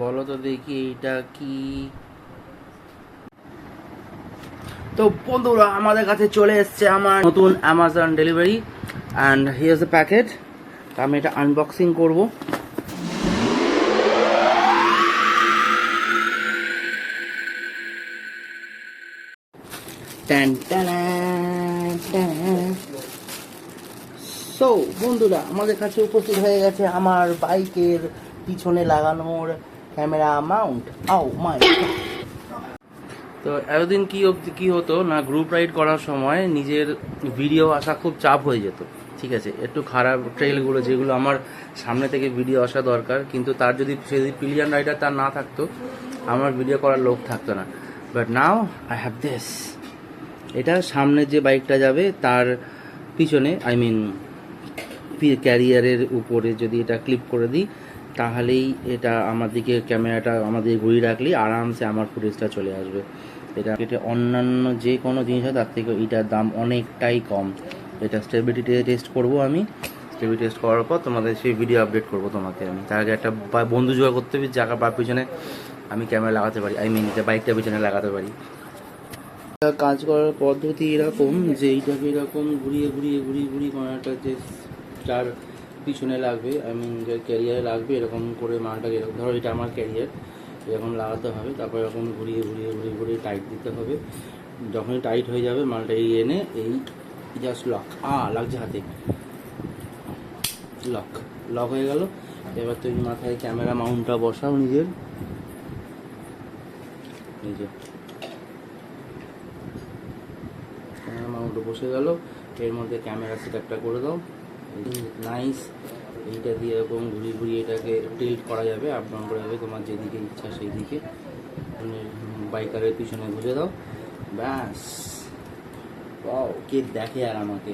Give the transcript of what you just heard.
বলো তো দেখি এইটা কি। তো বন্ধুরা আমাদের কাছে চলে এসছে আমার নতুন Amazon delivery and here's the packet. আমি এটা আনবক্সিং করব। সো বন্ধুরা আমাদের কাছে উপস্থিত হয়ে গেছে আমার বাইকের পিছনে লাগানোর ক্যামেরা মাউন্ট। আও মাই। তো এতদিন কি হতো না, গ্রুপ রাইড করার সময় নিজের ভিডিও আসা খুব চাপ হয়ে যেত। ঠিক আছে, একটু খারাপ ট্রেলগুলো যেগুলো আমার সামনে থেকে ভিডিও আসা দরকার, কিন্তু তার যদি পিলিয়ন রাইডার তার না থাকতো, আমার ভিডিও করার লোক থাকতো না। But now I have this. এটা সামনের যে বাইকটা যাবে তার পিছনে, আই মিন ক্যারিয়ারের উপরে যদি এটা ক্লিপ করে দিই, তাহলেই এটা আমার দিকে ক্যামেরাটা আমাদের ঘুরিয়ে রাখলেই আরামসে আমার ফুটেজটা চলে আসবে। এটা অন্যান্য যে কোনো জিনিস হয় তার থেকে এটার দাম অনেকটাই কম। এটা স্টেবিলিটি টেস্ট করব আমি। স্টেবিলিটি টেস্ট করার পর তোমাদের সেই ভিডিও আপডেট করব তোমাকে আমি। তার আগে একটা বন্ধু জোগাড় করতে হবে জায়গা বা পিছনে আমি ক্যামেরা লাগাতে পারি, আই মিন এটা বাইকটা পিছনে লাগাতে পারি। কাজ করার পদ্ধতি এরকম যে এইটাকে এরকম ঘুরিয়ে ঘুরিয়ে ঘুরিয়ে ঘুরিয়ে কোনো একটা যে যার পিছনে লাগবে, আই মিন যে ক্যারিয়ারে লাগবে, এরকম করে মালটাকে এরকম, ধরো এটা আমার ক্যারিয়ার, এরকম লাগাতে হবে। তারপর এরকম ঘুরিয়ে ঘুরিয়ে ঘুরিয়ে ঘুরিয়ে টাইট দিতে হবে। যখনই টাইট হয়ে যাবে মালটা এনে এই জাস্ট লক লাগছে হাতে, লক লক হয়ে গেল। এবার তুমি মাথায় ক্যামেরা মাউন্টটা বসাও নিজের, নিজে ক্যামেরা মাউন্ট বসে গেল। এর মধ্যে ক্যামেরা সেট আপটা করে দাও, নাইস। এইটা দিয়ে এরকম ঘুরিয়ে ঘুরিয়ে এটাকে টিল্ট করা যাবে, আপ ডাউন করা যাবে, তোমার যেদিকে ইচ্ছা সেই দিকে। বাইকারের পিছনে ঘুরে দাও, ব্যাস। ওয়াও, কে দেখে আর আমাকে।